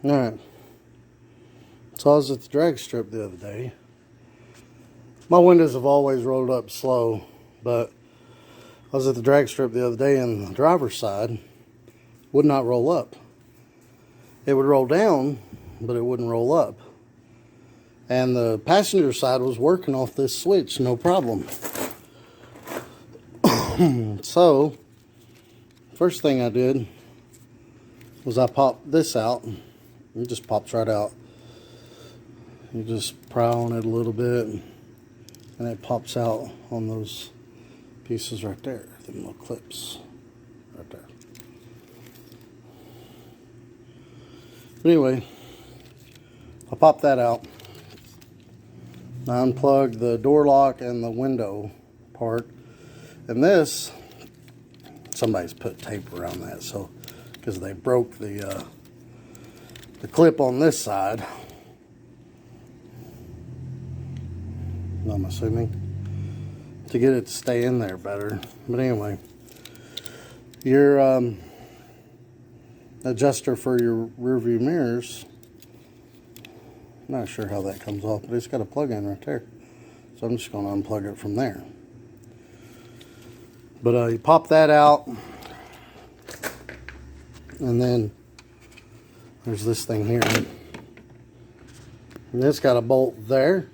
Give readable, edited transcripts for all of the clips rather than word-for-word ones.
Alright, so I was at the drag strip the other day. My windows have always rolled up slow, but I was at the drag strip the other day and the driver's side would not roll up. It would roll down, but it wouldn't roll up. And the passenger side was working off this switch, no problem. So, first thing I did was I popped this out. It just pops right out. You just pry on it a little bit, and it pops out on those pieces right there, the little clips right there. But anyway, I popped that out. I unplugged the door lock and the window part, and this, somebody's put tape around that, so because they broke the clip on this side, I'm assuming, to get it to stay in there better. But anyway, your adjuster for your rear view mirrors, not sure how that comes off, but it's got a plug-in right there, so I'm just going to unplug it from there. But you pop that out, and then there's this thing here, and it's got a bolt there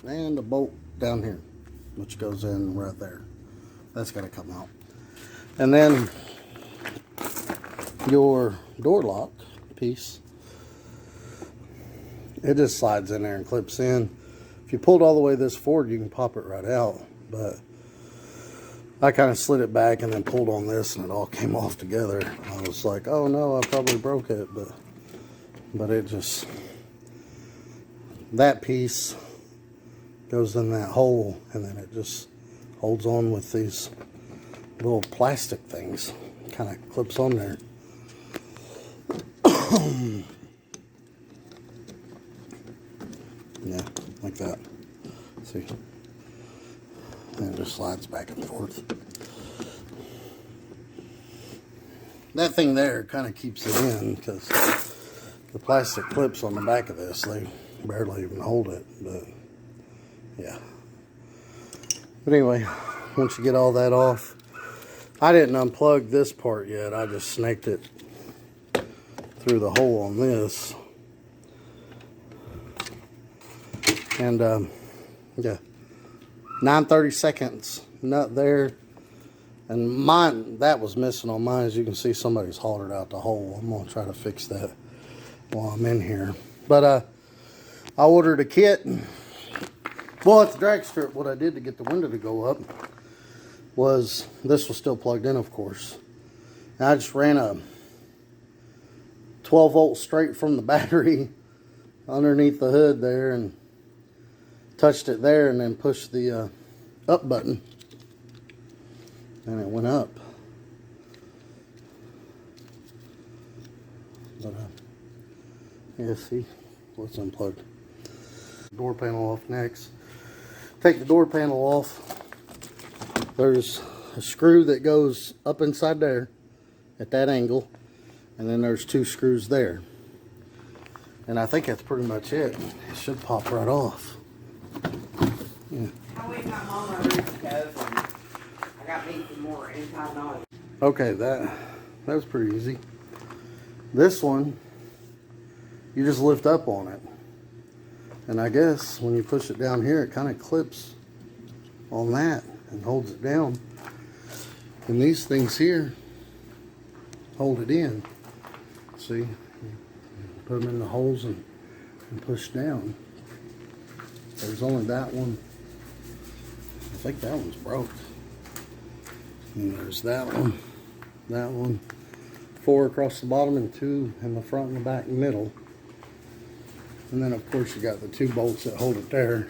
and a bolt down here, which goes in right there. That's got to come out. And then your door lock piece, it just slides in there and clips in. If you pulled all the way this forward, you can pop it right out, but I kind of slid it back and then pulled on this and it all came off together. I was like, oh no, I probably broke it, but it just, that piece goes in that hole and then it just holds on with these little plastic things. Kind of clips on there. Yeah, like that. See? And it just slides back and forth. That thing there kind of keeps it in because the plastic clips on the back of this, they barely even hold it, but yeah. But anyway, once you get all that off, I didn't unplug this part yet. I just snaked it through the hole on this. And yeah, 9/32 nut there. And mine, that was missing on mine. As you can see, somebody's hollered out the hole. I'm gonna try to fix that while I'm in here. But I ordered a kit. Well, at the drag strip, what I did to get the window to go up was, this was still plugged in, of course. And I just ran a 12 volt straight from the battery underneath the hood there and touched it there, and then pushed the up button, and it went up. But yeah, see, let's unplug. Door panel off next. Take the door panel off. There's a screw that goes up inside there at that angle, and then there's two screws there. And I think that's pretty much it. It should pop right off. Yeah. I went and got Mama a root stove, and I got me some more inside knowledge. Okay, that was pretty easy. This one, you just lift up on it. And I guess when you push it down here, it kind of clips on that and holds it down. And these things here hold it in. See, you put them in the holes and push down. There's only that one. I think that one's broke. And there's that one. 4 across the bottom and 2 in the front and the back and middle. And then of course you got the 2 bolts that hold it there.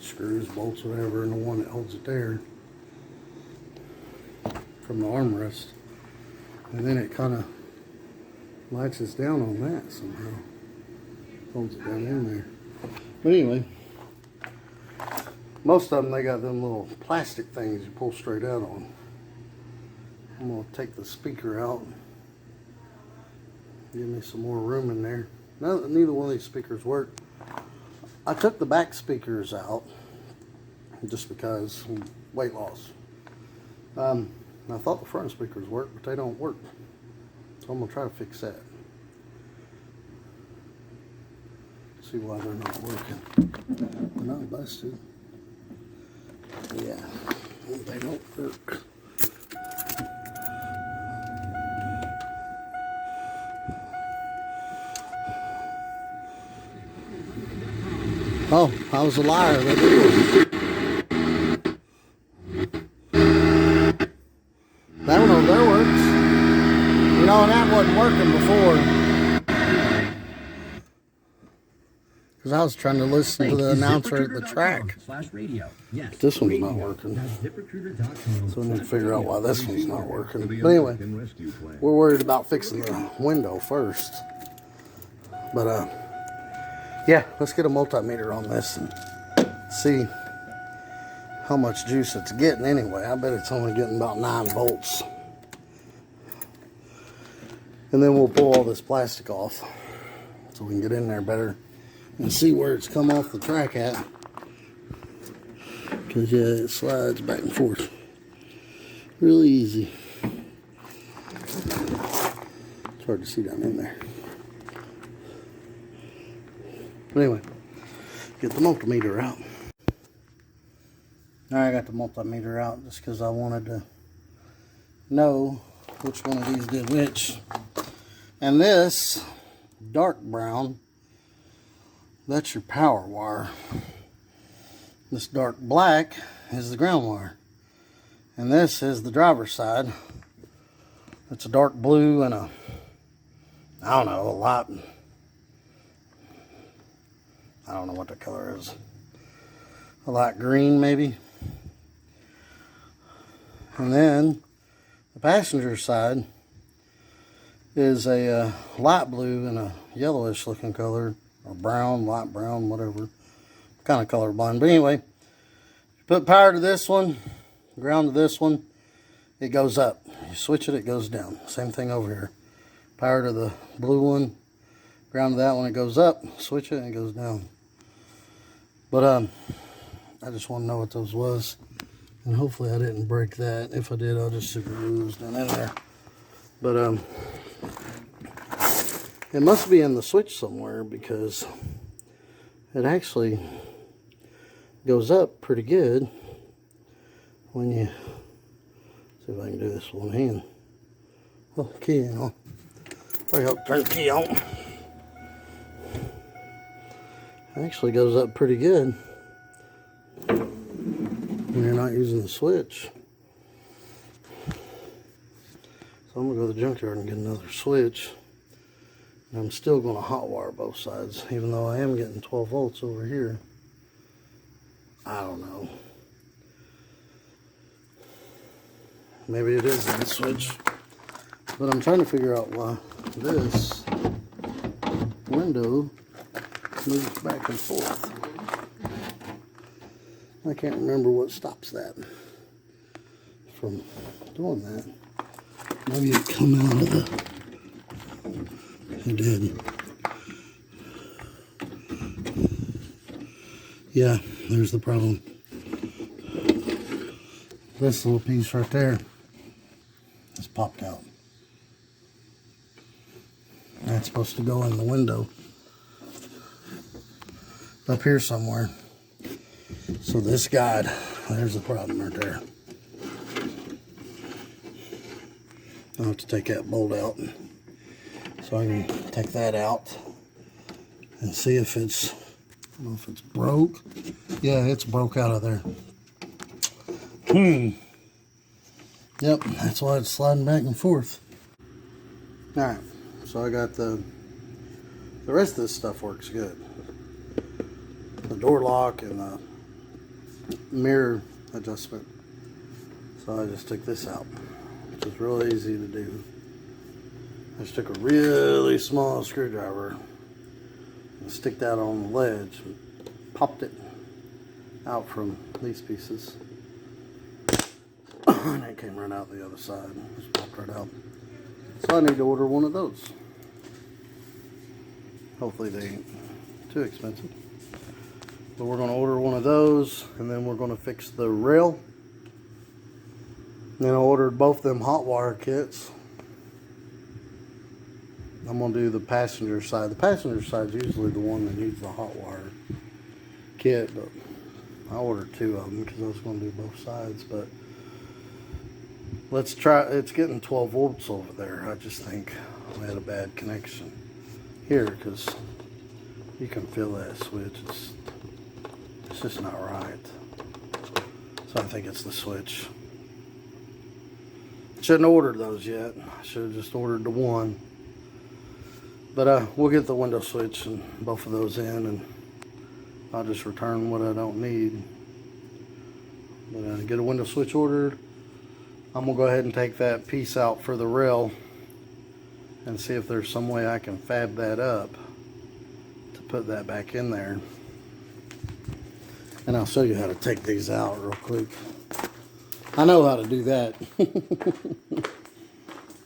Screws, bolts, whatever, and the one that holds it there from the armrest. And then it kind of latches down on that somehow. Holds it down in there. But anyway, most of them, they got them little plastic things you pull straight out on. I'm going to take the speaker out Give me some more room in there. Neither one of these speakers work. I took the back speakers out just because weight loss. I thought the front speakers worked, but they don't work. So I'm gonna try to fix that. See why they're not working. They're not busted. Yeah, they don't work. Oh, I was a liar. They did work. That one over there works. You know, and that wasn't working before. Because I was trying to listen to the announcer at the track. Yes, This one's not working. So we need to figure out why this one's not working. But anyway, we're worried about fixing the window first. But yeah, let's get a multimeter on this and see how much juice it's getting anyway. I bet it's only getting about 9 volts. And then we'll pull all this plastic off so we can get in there better and see where it's come off the track at. Because yeah, it slides back and forth really easy. It's hard to see down in there. But anyway, get the multimeter out. I got the multimeter out just because I wanted to know which one of these did which. And this dark brown, that's your power wire. This dark black is the ground wire. And this is the driver's side. It's a dark blue and a, I don't know, a light, I don't know what the color is. A light green maybe. And then the passenger side is a light blue and a yellowish looking color, or brown, light brown, whatever. Kind of colorblind. But anyway, put power to this one, ground to this one, it goes up. You switch it, it goes down. Same thing over here. Power to the blue one, ground to that one, it goes up. Switch it, and it goes down. But I just want to know what those was. And hopefully I didn't break that. If I did, I'll just super lose down in there. But it must be in the switch somewhere because it actually goes up pretty good when you, see if I can do this with one hand. Well, key on. Probably help turn the key on. It actually goes up pretty good when you're not using the switch. So I'm gonna go to the junkyard and get another switch. And I'm still gonna hot wire both sides, even though I am getting 12 volts over here. I don't know. Maybe it is in the switch. But I'm trying to figure out why this window moves back and forth. I can't remember what stops that from doing that. Maybe it come out of the, it did. Yeah, there's the problem. This little piece right there is popped out. That's supposed to go in the window up here somewhere. So this guide, there's the problem right there. I'll have to take that bolt out so I can take that out and see if it's, I don't know if it's broke. Yeah, it's broke out of there. Yep, that's why it's sliding back and forth. Alright, so I got the rest of this stuff works good. The door lock and the mirror adjustment. So I just took this out, which is real easy to do. I just took a really small screwdriver and stick that on the ledge and popped it out from these pieces. And it came right out the other side. Just popped right out. So I need to order one of those. Hopefully they ain't too expensive. But we're going to order one of those, and then we're going to fix the rail. And then I ordered both them hot wire kits. I'm going to do the passenger side. The passenger side is usually the one that needs the hot wire kit, but I ordered 2 of them because I was going to do both sides. But let's try. It's getting 12 volts over there. I just think I had a bad connection here, because you can feel that switch. It's just not right. So I think it's the switch. Shouldn't have ordered those yet. I should have just ordered the one. But we'll get the window switch and both of those in, and I'll just return what I don't need. But get a window switch ordered. I'm gonna go ahead and take that piece out for the rail and see if there's some way I can fab that up to put that back in there. And I'll show you how to take these out real quick. I know how to do that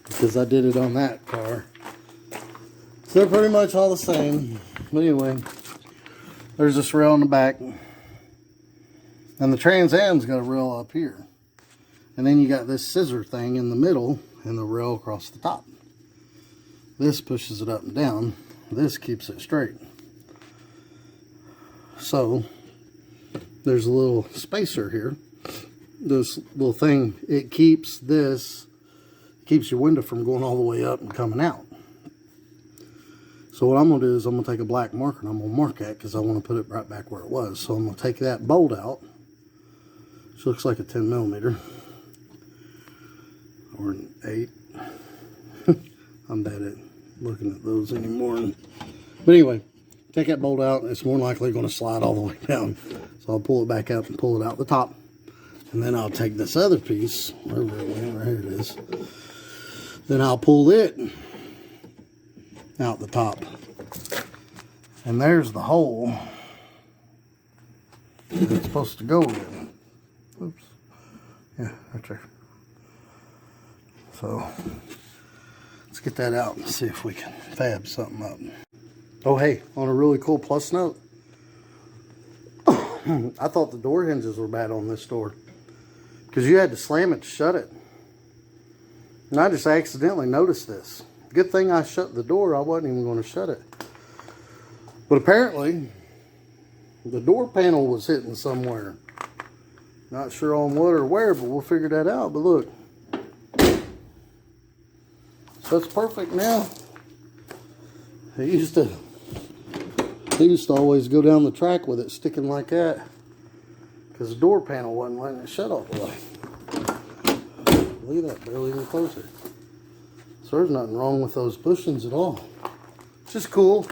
because I did it on that car. So they're pretty much all the same. But anyway, there's this rail in the back. And the Trans Am's got a rail up here. And then you got this scissor thing in the middle and the rail across the top. This pushes it up and down. This keeps it straight. So there's a little spacer here. This little thing, it keeps your window from going all the way up and coming out. So what I'm going to do is I'm going to take a black marker and I'm going to mark that, because I want to put it right back where it was. So I'm going to take that bolt out, which looks like a 10 millimeter or an 8. I'm bad at looking at those anymore. But anyway, take that bolt out, and it's more likely going to slide all the way down. So I'll pull it back up and pull it out the top. And then I'll take this other piece, wherever it went, right here it is. Then I'll pull it out the top. And there's the hole that it's supposed to go in. Oops. Yeah, right there. So let's get that out and see if we can fab something up. Oh hey, on a really cool plus note, I thought the door hinges were bad on this door, because you had to slam it to shut it. And I just accidentally noticed this. Good thing I shut the door. I wasn't even going to shut it. But apparently, the door panel was hitting somewhere. Not sure on what or where, but we'll figure that out. But look. So that's perfect now. He used to always go down the track with it sticking like that, because the door panel wasn't letting it shut all the way. Look at that, barely even closer. So there's nothing wrong with those bushings at all. It's just cool,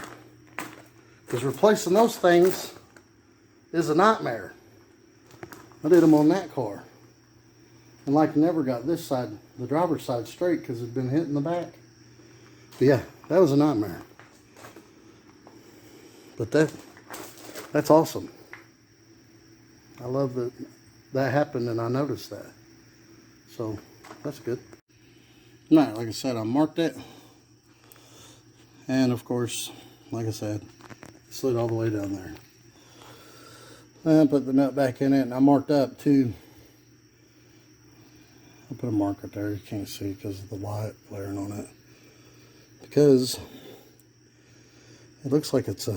because replacing those things is a nightmare. I did them on that car, and like never got this side, the driver's side, straight, because it'd been hitting the back. But yeah, that was a nightmare. But that's awesome. I love that that happened and I noticed that. So that's good. Alright, like I said, I marked it. And of course, like I said, slid all the way down there. And I put the nut back in it, and I marked up too. I put a marker there, you can't see because of the light glaring on it. Because it looks like it's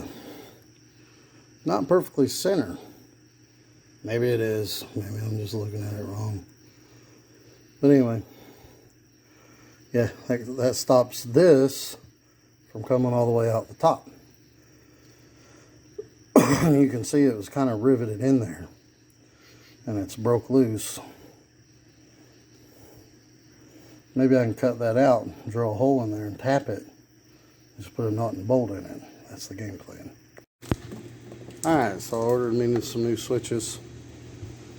not perfectly center. Maybe it is. Maybe I'm just looking at it wrong. But anyway, yeah, that stops this from coming all the way out the top. You can see it was kind of riveted in there, and it's broke loose. Maybe I can cut that out, drill a hole in there and tap it. Just put a nut and bolt in it. That's the game plan. Alright, so I ordered me some new switches.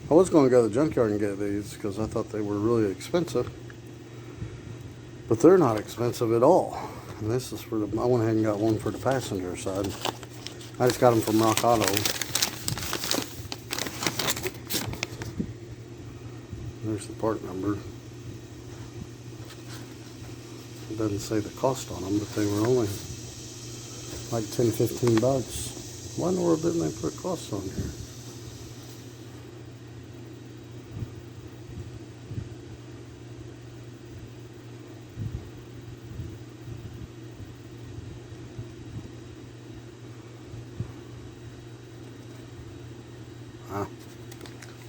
I was going to go to the junkyard and get these because I thought they were really expensive. But they're not expensive at all. And this is for the, I went ahead and got one for the passenger side. I just got them from Rock Auto. There's the part number. It doesn't say the cost on them, but they were only like 10, 15 bucks. Why in the world didn't they put costs on here?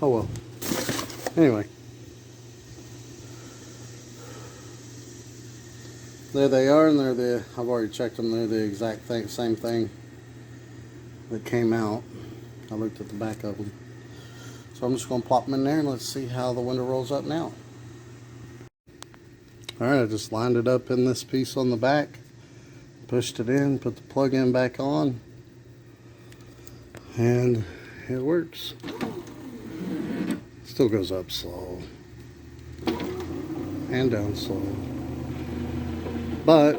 Oh well. Anyway. There they are, and I've already checked them, they're the exact same thing that came out. I looked at the back of them. So I'm just going to plop them in there and let's see how the window rolls up now. Alright, I just lined it up in this piece on the back, pushed it in, put the plug in back on, and it works. Still goes up slow and down slow, but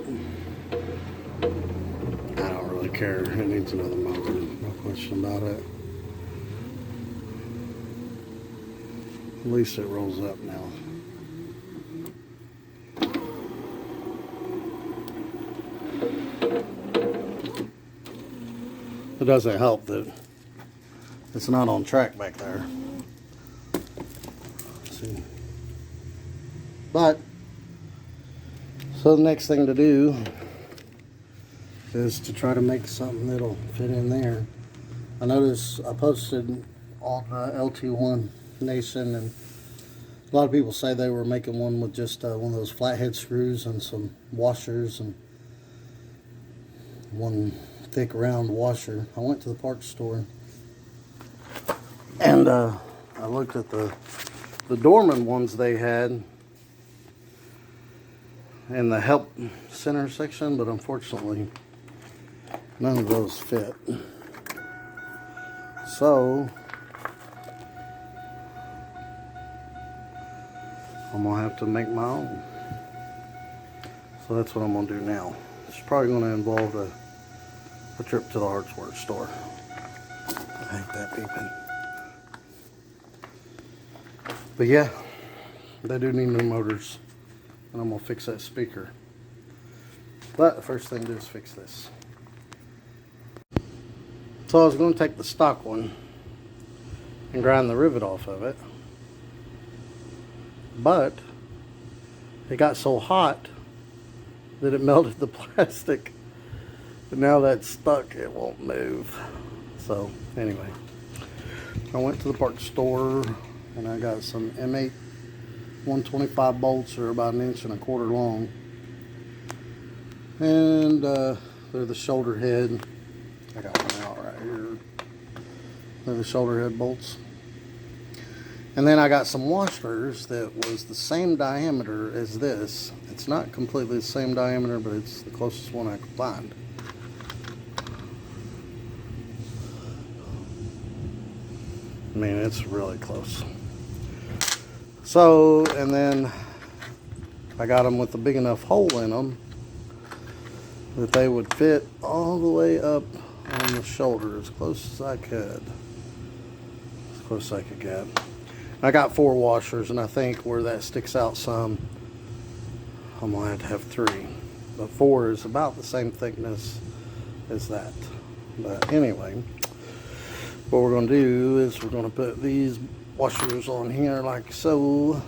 I don't really care. It needs another motor, no question about it. At least it rolls up now. It doesn't help that it's not on track back there. Let's see. But, so the next thing to do is to try to make something that'll fit in there. I noticed I posted on LT1 Nation, and a lot of people say they were making one with just one of those flathead screws and some washers and one thick round washer. I went to the parts store and I looked at the Dorman ones they had in the help center section, but unfortunately none of those fit. So I'm gonna have to make my own. So that's what I'm gonna do now. It's probably gonna involve a trip to the hardware store. I hate that beeping. But yeah, they do need new motors, and I'm gonna fix that speaker. But the first thing to do is fix this. So I was gonna take the stock one and grind the rivet off of it, but it got so hot that it melted the plastic. But now that's stuck, it won't move. So anyway, I went to the parts store and I got some M8 125 bolts. They're about 1.25 inches long, and they're the shoulder head. I got one out right here. They're the shoulder head bolts. And then I got some washers that was the same diameter as this. It's not completely the same diameter, but it's the closest one I could find. I mean, it's really close. So, and then I got them with a big enough hole in them that they would fit all the way up on the shoulder as close as I could. As close as I could get. I got 4 washers, and I think where that sticks out some, I'm going to have 3. But 4 is about the same thickness as that. But anyway, what we're going to do is we're going to put these washers on here like so.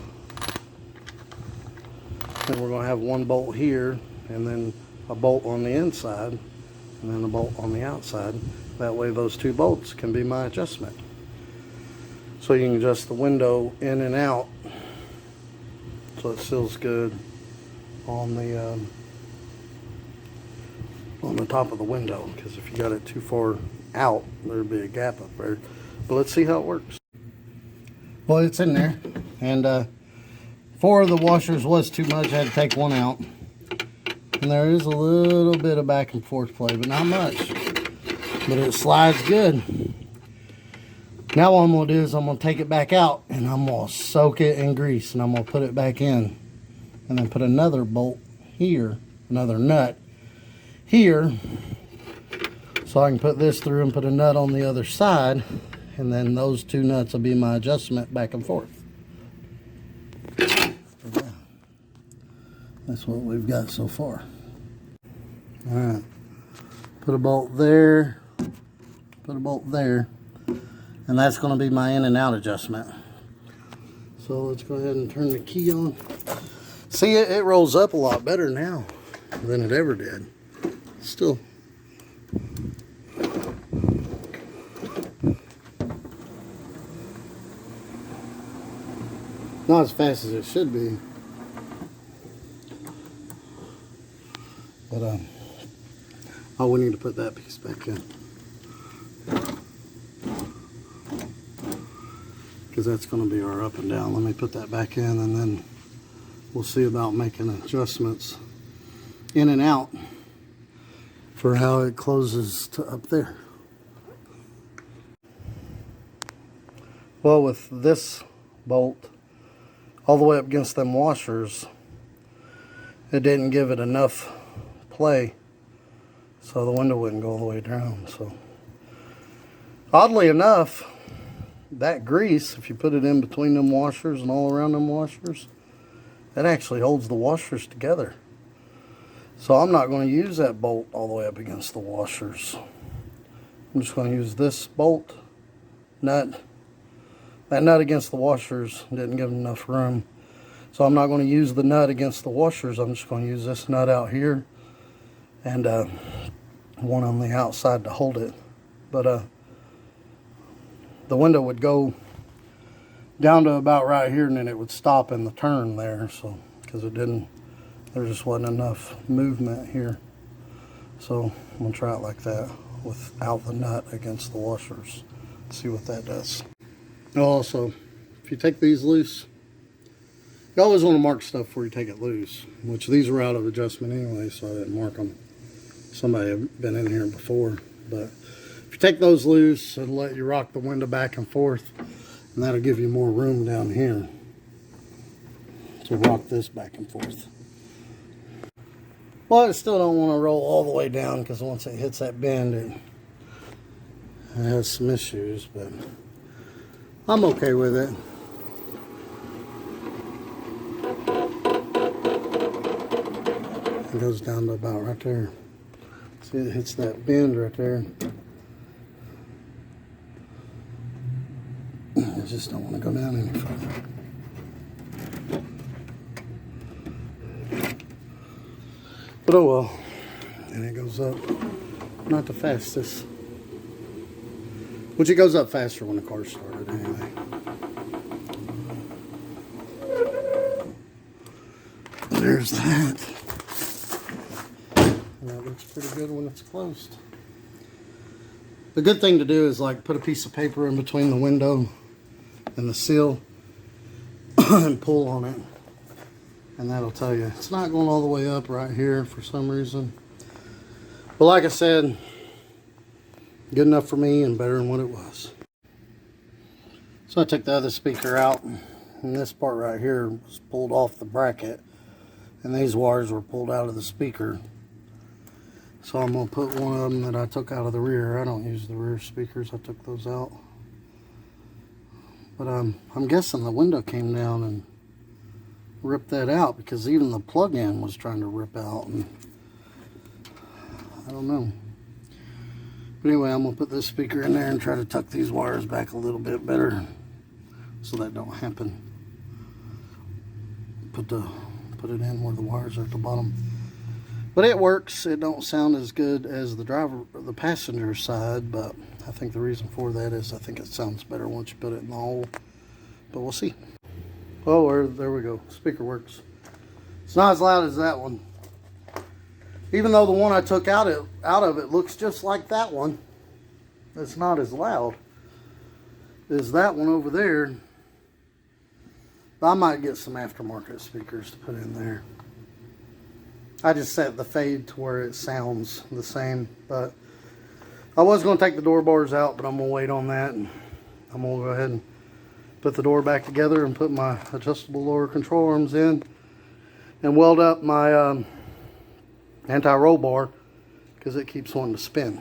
Then we're going to have one bolt here, and then a bolt on the inside, and then a bolt on the outside. That way those 2 bolts can be my adjustment. So you can adjust the window in and out so it seals good on the top of the window, because if you got it too far out, there'd be a gap up there. But let's see how it works. Well, it's in there, and 4 of the washers was too much. I had to take one out, and there is a little bit of back and forth play, but not much. But it slides good. Now what I'm going to do is I'm going to take it back out, and I'm going to soak it in grease, and I'm going to put it back in, and then put another bolt here, another nut here, so I can put this through and put a nut on the other side, and then those 2 nuts will be my adjustment back and forth. Yeah. That's what we've got so far. Alright, Put a bolt there, put a bolt there, and that's going to be my in and out adjustment. So let's go ahead and turn the key on. See, it rolls up a lot better now than it ever did. Still. Not as fast as it should be. But, oh, we need to put that piece back in. Because that's going to be our up and down. Let me put that back in, and then we'll see about making adjustments in and out for how it closes to up there. Well, with this bolt all the way up against them washers, it didn't give it enough play, so the window wouldn't go all the way down. So oddly enough, that grease, if you put it in between them washers and all around them washers, that actually holds the washers together. So I'm not going to use that bolt all the way up against the washers. I'm just going to use this bolt nut. That nut against the washers didn't give enough room, so I'm not going to use the nut against the washers. I'm just going to use this nut out here and one on the outside to hold it. But the window would go down to about right here, and then it would stop in the turn there. So because there just wasn't enough movement here. So I'm gonna try it like that without the nut against the washers. See what that does. Also, if you take these loose, you always want to mark stuff before you take it loose, which these are out of adjustment anyway, so I didn't mark them. Somebody had been in here before, but if you take those loose, it'll let you rock the window back and forth, and that'll give you more room down here to rock this back and forth. Well, I still don't want to roll all the way down, because once it hits that bend, it has some issues, but I'm okay with it. It goes down to about right there. See, it hits that bend right there. I just don't want to go down any further. But oh well. And it goes up. Not the fastest. Which it goes up faster when the car started anyway. There's that. And that looks pretty good when it's closed. The good thing to do is like put a piece of paper in between the window and the seal and pull on it. And that'll tell you. It's not going all the way up right here for some reason. But like I said, good enough for me and better than what it was. So I took the other speaker out, and this part right here was pulled off the bracket, and these wires were pulled out of the speaker. So I'm going to put one of them that I took out of the rear. I don't use the rear speakers. I took those out. But I'm guessing the window came down and ripped that out, because even the plug-in was trying to rip out, and I don't know. But anyway, I'm going to put this speaker in there and try to tuck these wires back a little bit better so that don't happen. Put it in where the wires are at the bottom. But it works. It don't sound as good as the passenger side, but I think the reason for that is I think it sounds better once you put it in the hole. But we'll see. Oh, there we go. Speaker works. It's not as loud as that one. Even though the one I took out of it looks just like that one, it's not as loud as that one over there. I might get some aftermarket speakers to put in there. I just set the fade to where it sounds the same. But I was going to take the door bars out, but I'm going to wait on that. And I'm going to go ahead and put the door back together and put my adjustable lower control arms in and weld up my anti-roll bar, because it keeps wanting to spin.